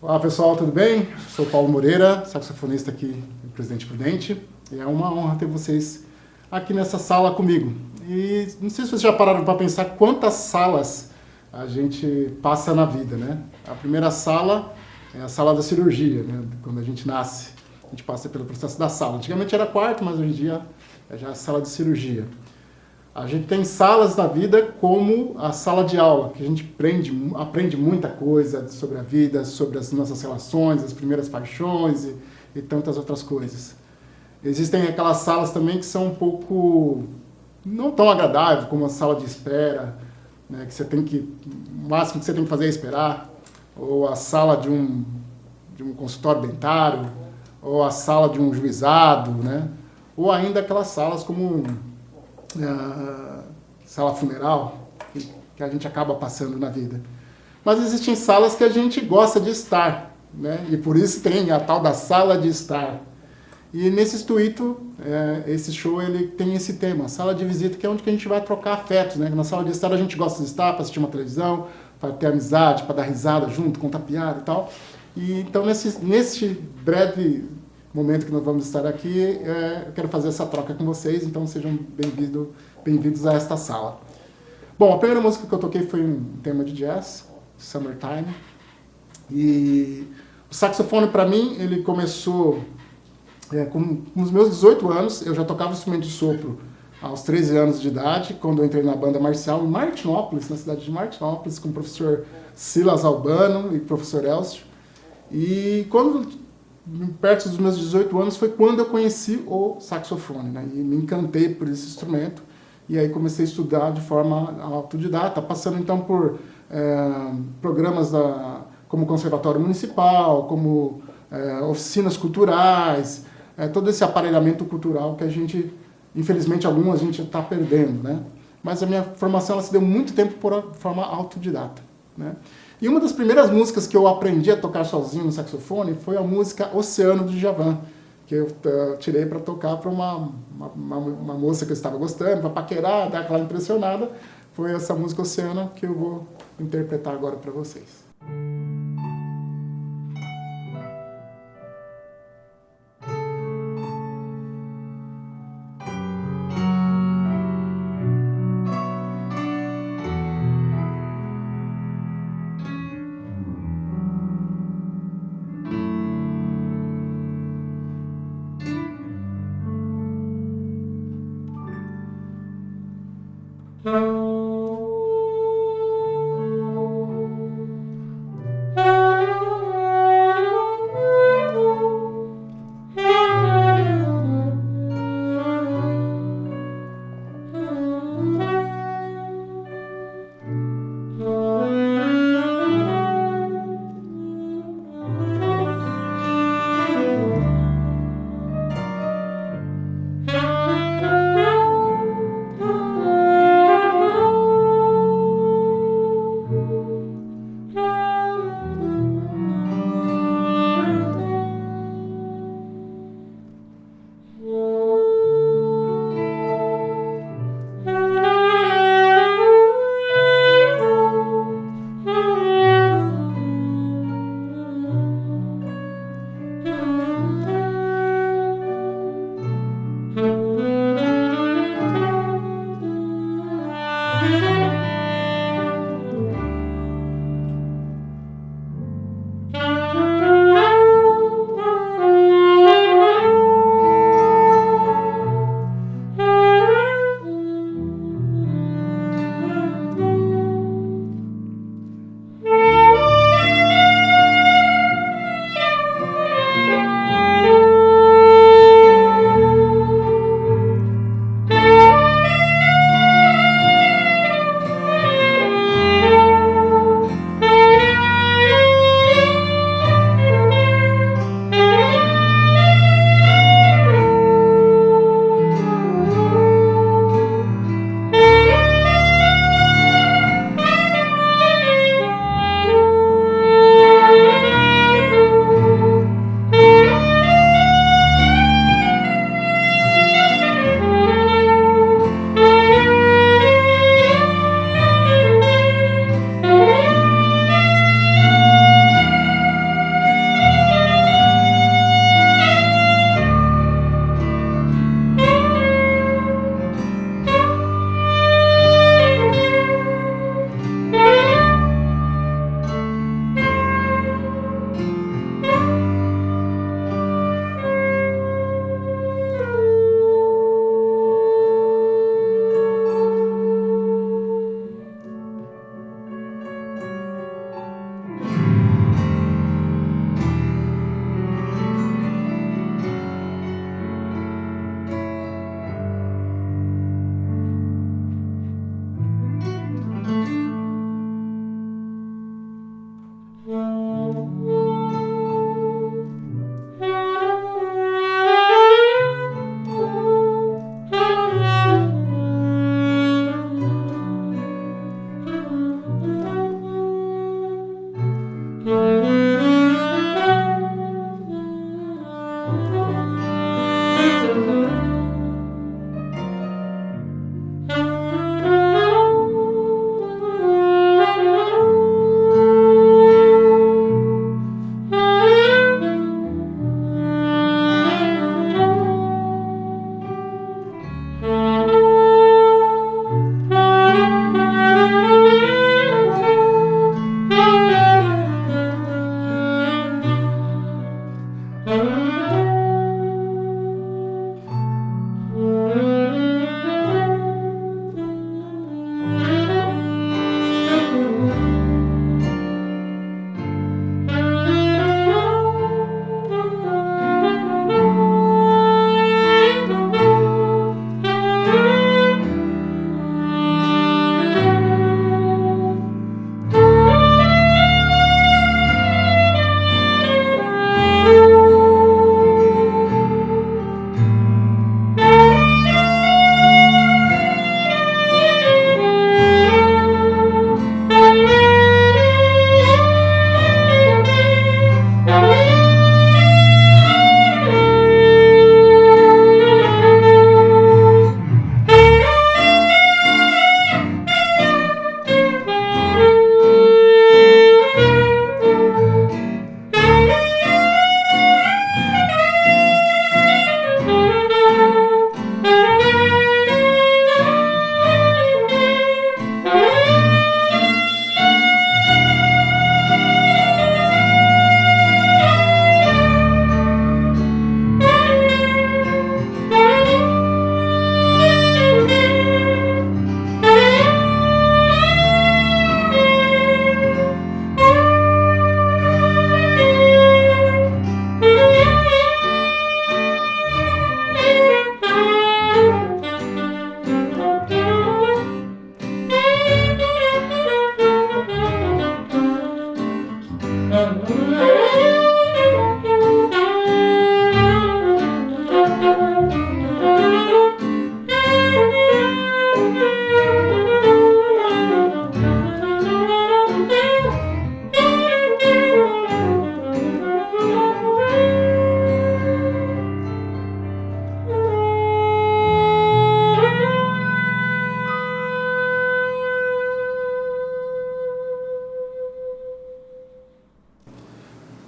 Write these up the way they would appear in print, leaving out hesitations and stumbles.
Olá pessoal, tudo bem? Sou Paulo Moreira, saxofonista aqui do Presidente Prudente, e é uma honra ter vocês aqui nessa sala comigo. E não sei se vocês já pararam para pensar quantas salas a gente passa na vida, né? A primeira sala é a sala da cirurgia, né? Quando a gente nasce, a gente passa pelo processo da sala. Antigamente era quarto, mas hoje em dia é já a sala de cirurgia. A gente tem salas na vida como a sala de aula, que a gente aprende muita coisa sobre a vida, sobre as nossas relações, as primeiras paixões e tantas outras coisas. Existem aquelas salas também que são um pouco não tão agradáveis, como a sala de espera, né, que você tem que, o máximo que você tem que fazer é esperar, ou a sala de um consultório dentário, ou a sala de um juizado, né, ou ainda aquelas salas como sala funeral, que a gente acaba passando na vida. Mas existem salas que a gente gosta de estar, né? E por isso tem a tal da sala de estar. E nesse intuito, esse show ele tem esse tema, sala de visita, que é onde que a gente vai trocar afetos, né? Na sala de estar a gente gosta de estar para assistir uma televisão, para ter amizade, para dar risada junto, contar piada e tal. E então nesse breve momento que nós vamos estar aqui, eu quero fazer essa troca com vocês, então sejam bem-vindos a esta sala. Bom, a primeira música que eu toquei foi um tema de jazz, Summertime, e o saxofone para mim, ele começou com os meus 18 anos, eu já tocava instrumento de sopro aos 13 anos de idade, quando eu entrei na banda marcial em Martinópolis, na cidade de Martinópolis, com o professor Silas Albano e o professor Elcio, e perto dos meus 18 anos foi quando eu conheci o saxofone, né? E me encantei por esse instrumento e aí comecei a estudar de forma autodidata, passando então por programas como Conservatório Municipal, como oficinas culturais, todo esse aparelhamento cultural que a gente, infelizmente algumas a gente está perdendo, né? Mas a minha formação ela se deu muito tempo por forma autodidata, né? E uma das primeiras músicas que eu aprendi a tocar sozinho no saxofone foi a música Oceano, do Djavan, que eu tirei para tocar para uma moça que eu estava gostando, para paquerar, dar aquela impressionada. Foi essa música Oceano que eu vou interpretar agora para vocês.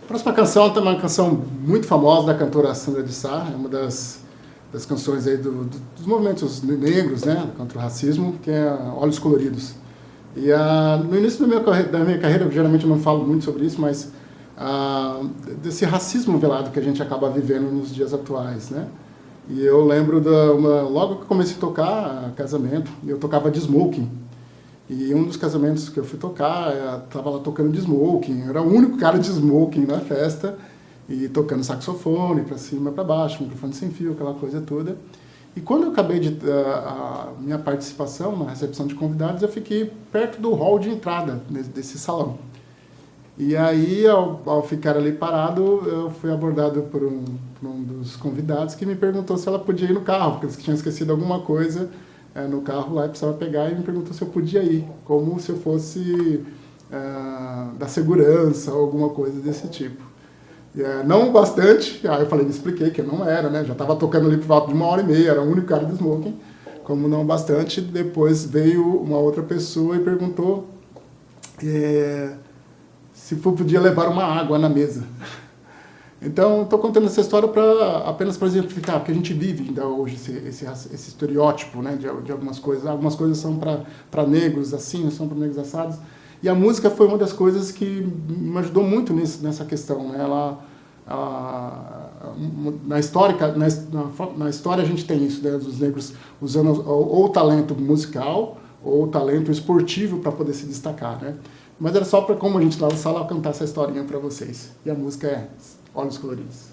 A próxima canção é uma canção muito famosa da cantora Sandra de Sá, é uma das canções aí dos movimentos negros, né, contra o racismo, que é Olhos Coloridos. E no início da minha carreira, eu geralmente não falo muito sobre isso, mas desse racismo velado que a gente acaba vivendo nos dias atuais, né? E eu lembro logo que eu comecei a tocar casamento, eu tocava de smoking. E um dos casamentos que eu fui tocar, estava lá tocando de smoking, eu era o único cara de smoking na festa, e tocando saxofone para cima e para baixo, microfone sem fio, aquela coisa toda. E quando eu acabei a minha participação na recepção de convidados, eu fiquei perto do hall de entrada desse salão. E aí, ao ficar ali parado, eu fui abordado por um dos convidados que me perguntou se ela podia ir no carro, porque eles tinham esquecido alguma coisa no carro lá e precisava pegar, e me perguntou se eu podia ir, como se eu fosse da segurança ou alguma coisa desse tipo. Não bastante, aí eu falei, me expliquei que eu não era, né? Já estava tocando ali por volta de 1h30, era o único cara do smoking. Como não bastante, depois veio uma outra pessoa e perguntou se podia levar uma água na mesa. Então, estou contando essa história apenas para exemplificar, porque a gente vive ainda hoje esse estereótipo, né, de algumas coisas. Algumas coisas são para negros assim, são para negros assados. E a música foi uma das coisas que me ajudou muito nessa questão, né? Na história a gente tem isso, né? Os negros usando ou o talento musical ou o talento esportivo para poder se destacar, né? Mas era só para, como a gente lá na sala, cantar essa historinha para vocês. E a música é Olhos Coloridos.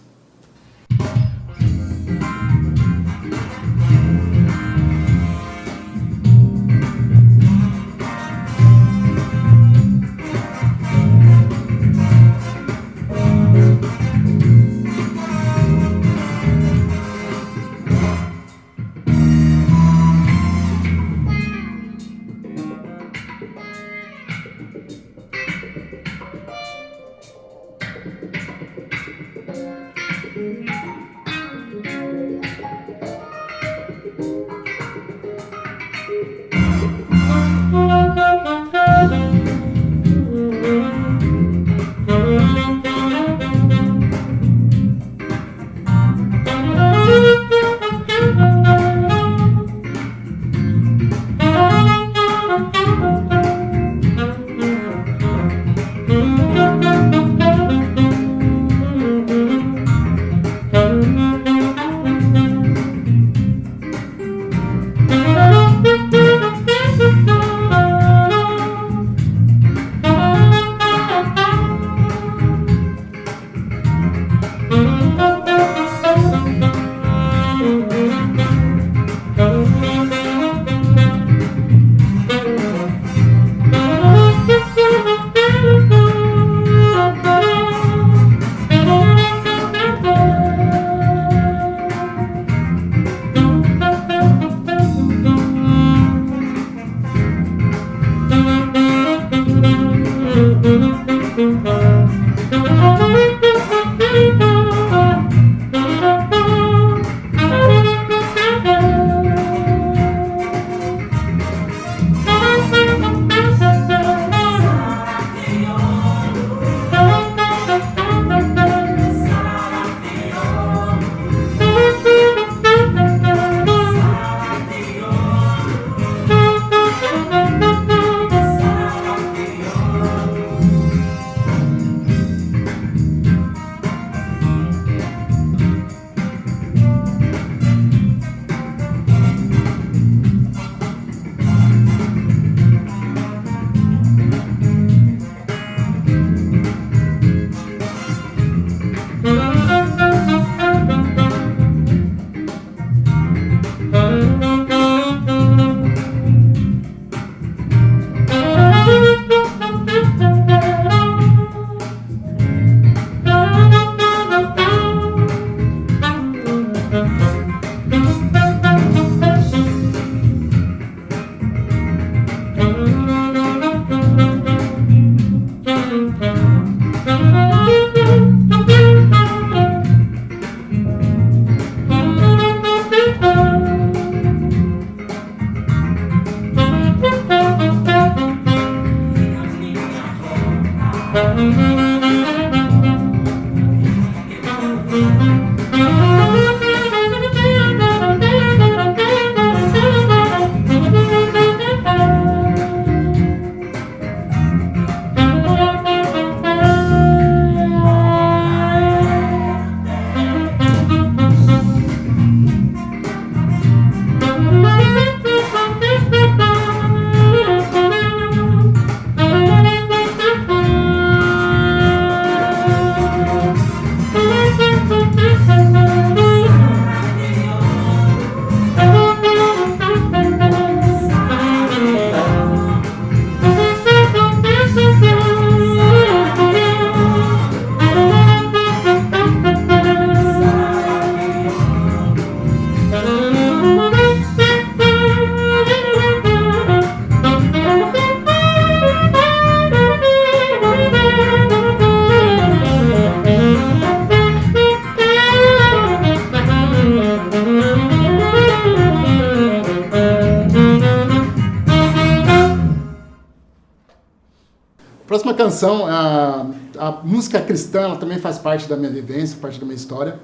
canção, a música cristã, ela também faz parte da minha vivência, parte da minha história.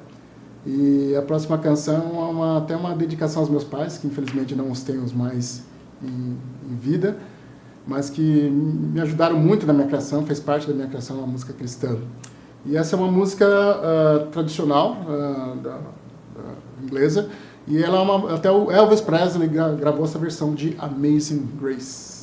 E a próxima canção é até uma dedicação aos meus pais, que infelizmente não os tenho mais em vida, mas que me ajudaram muito na minha criação, fez parte da minha criação, uma música cristã. E essa é uma música tradicional, inglesa, e ela até o Elvis Presley gravou essa versão de Amazing Grace.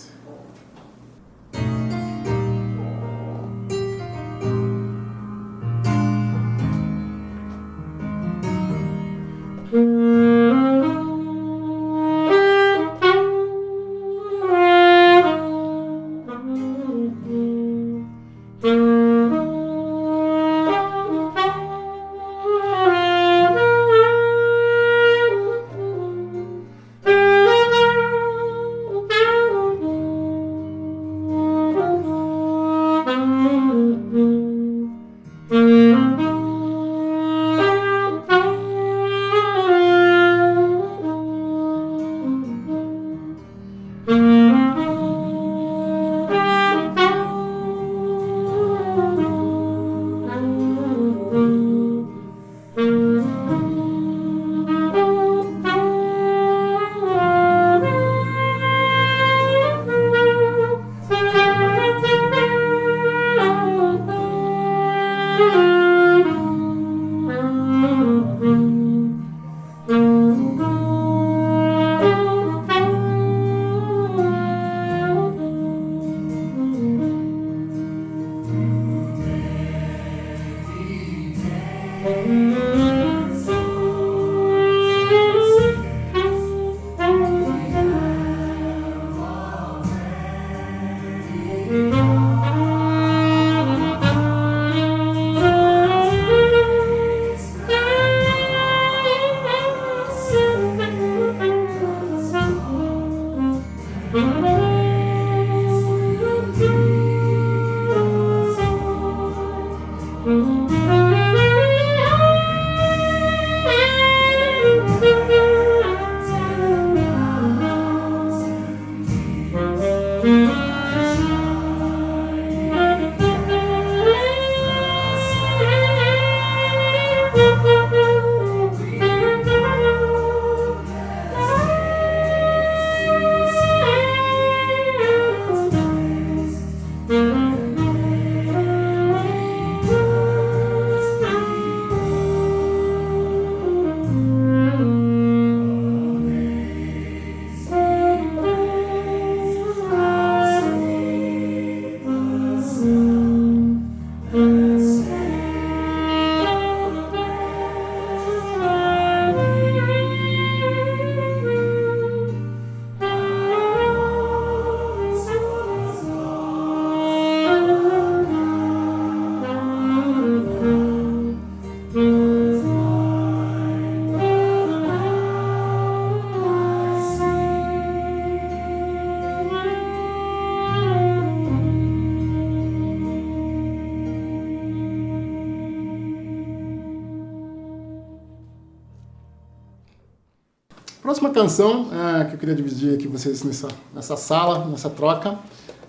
Próxima canção que eu queria dividir aqui com vocês nessa sala, nessa troca,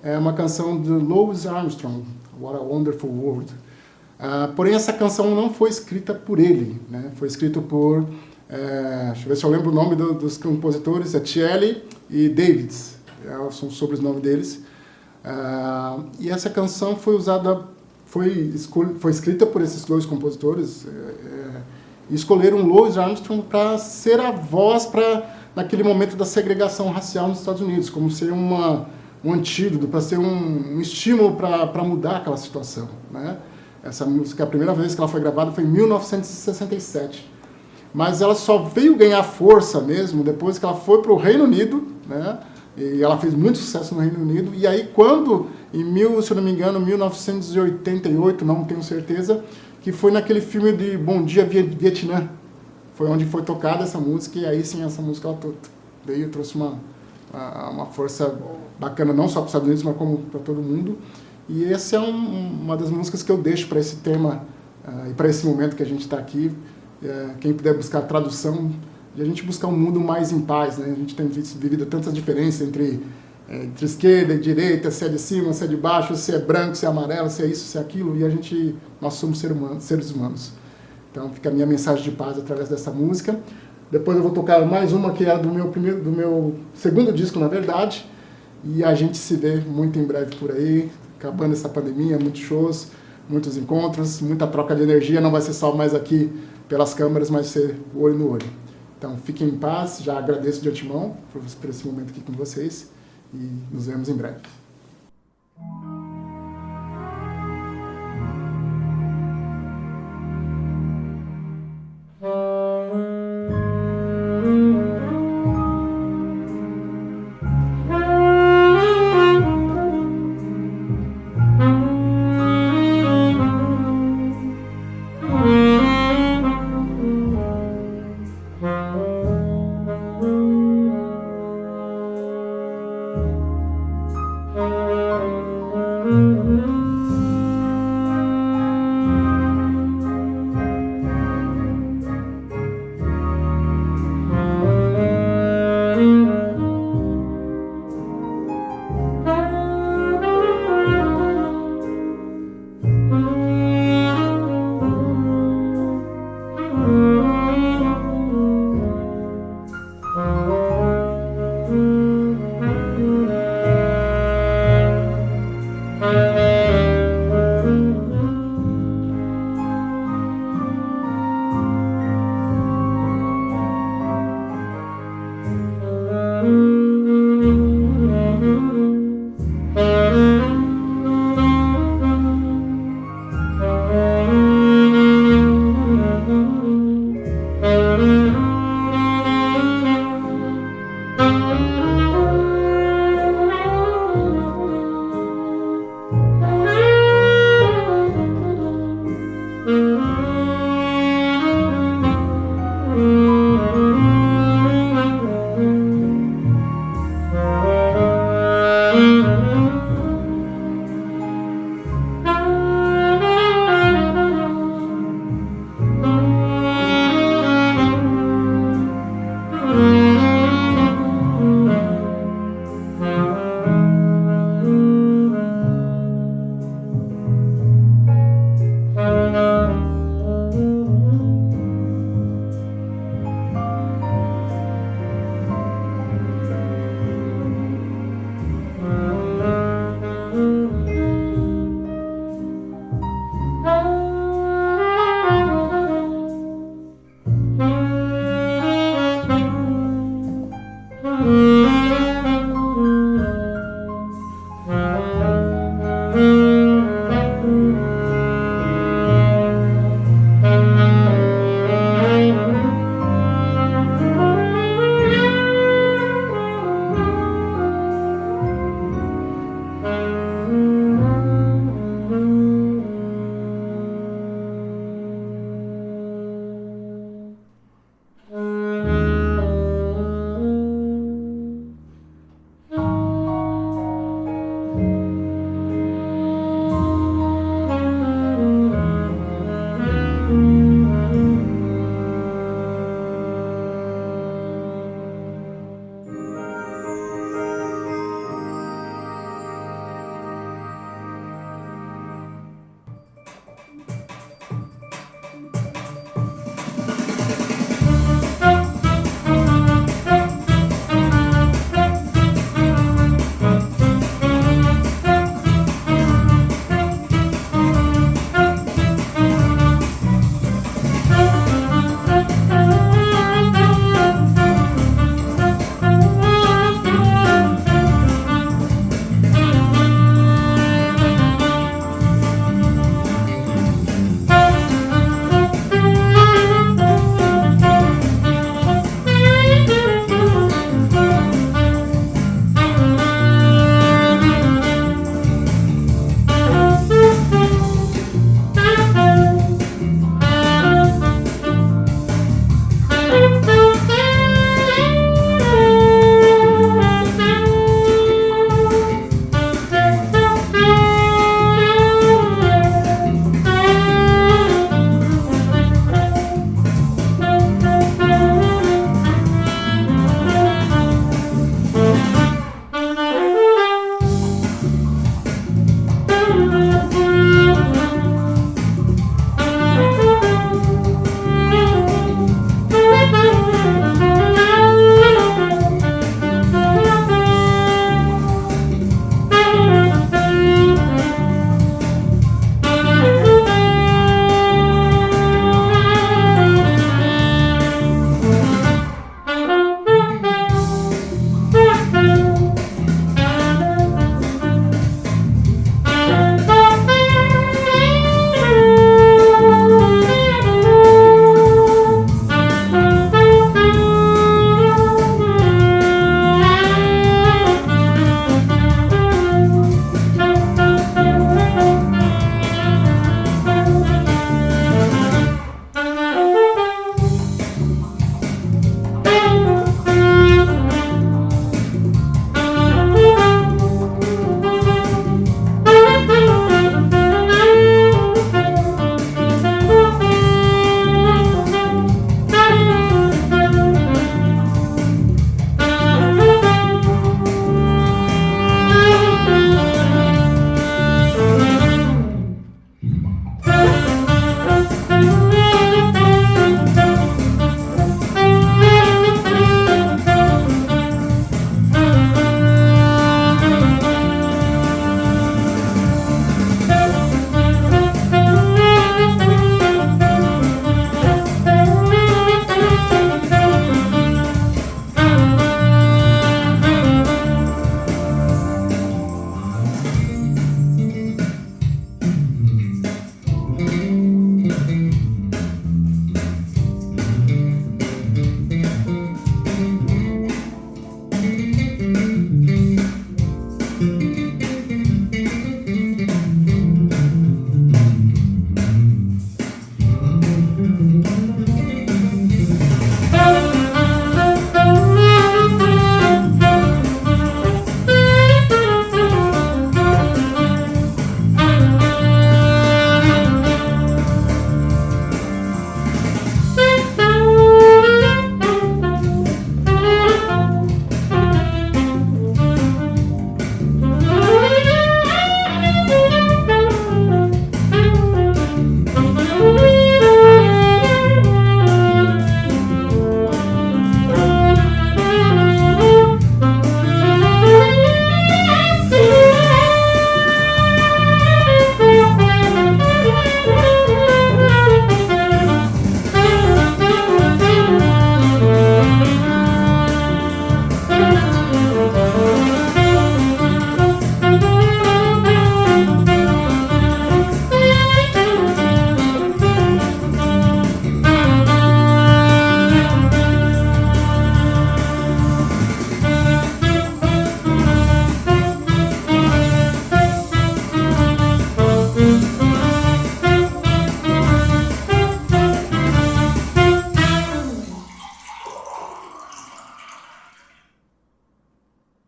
é uma canção de Louis Armstrong, What a Wonderful World. Porém, essa canção não foi escrita por ele, né? Foi escrito por, deixa eu ver se eu lembro o nome dos compositores, é Shelley e Davids, são os sobrenomes deles. E essa canção foi escrita por esses dois compositores, e escolheram Louis Armstrong para ser a voz naquele momento da segregação racial nos Estados Unidos, como ser um antídoto, para ser um estímulo para mudar aquela situação, né? Essa música, a primeira vez que ela foi gravada foi em 1967, mas ela só veio ganhar força mesmo depois que ela foi para o Reino Unido, né? E ela fez muito sucesso no Reino Unido, e aí quando, se eu não me engano, 1988, não tenho certeza, que foi naquele filme de Bom Dia Vietnã, foi onde foi tocada essa música, e aí sim essa música ela veio, trouxe uma força bacana, não só para os Estados Unidos, mas como para todo mundo. E essa é uma das músicas que eu deixo para esse tema e para esse momento que a gente está aqui. Quem puder buscar a tradução, de a gente buscar um mundo mais em paz, né? A gente tem vivido tantas diferenças entre entre esquerda e direita, se é de cima, se é de baixo, se é branco, se é amarelo, se é isso, se é aquilo, e nós somos seres humanos. Então fica a minha mensagem de paz através dessa música. Depois eu vou tocar mais uma que é do meu segundo disco, na verdade, e a gente se vê muito em breve por aí, acabando essa pandemia, muitos shows, muitos encontros, muita troca de energia, não vai ser só mais aqui pelas câmeras, mas ser olho no olho. Então fiquem em paz, já agradeço de antemão por esse momento aqui com vocês e nos vemos em breve. Música